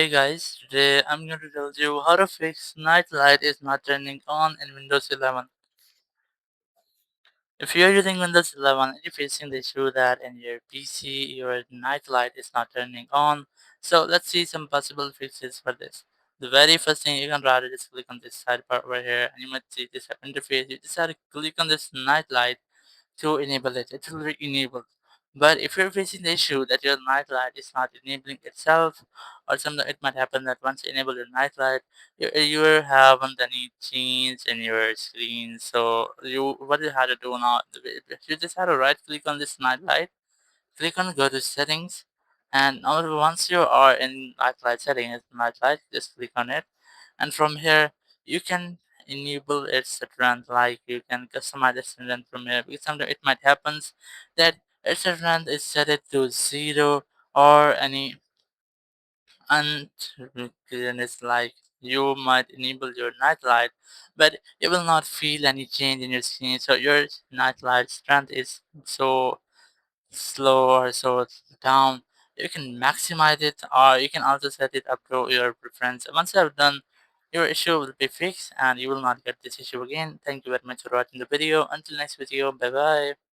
Hey guys, today I'm going to tell you how to fix night light is not turning on in Windows 11. If you're using Windows 11 and you're facing the issue that in your PC your night light is not turning on, so let's see some possible fixes for this. The very first thing you can try to just click on this sidebar over here and you might see this interface. You just have to click on this night light to enable it. It will be enabled. But if you're facing the issue that your night light is not enabling itself, or something, it might happen that once you enable your night light, you haven't any change in your screen. So what you have to do now, you just have to right click on this night light, click on go to settings, and now once you are in night light settings, night light, just click on it, and from here you can enable its trend, like you can customize its trend from here, because sometimes it might happens that its trend is set it to 0 or any unclearness, like you might enable your night light but you will not feel any change in your screen, so your night light strength is so slow or so down. You can maximize it or you can also set it up to your preference. Once you have done, your issue will be fixed and you will not get this issue again. Thank you very much for watching the video. Until next video, bye bye.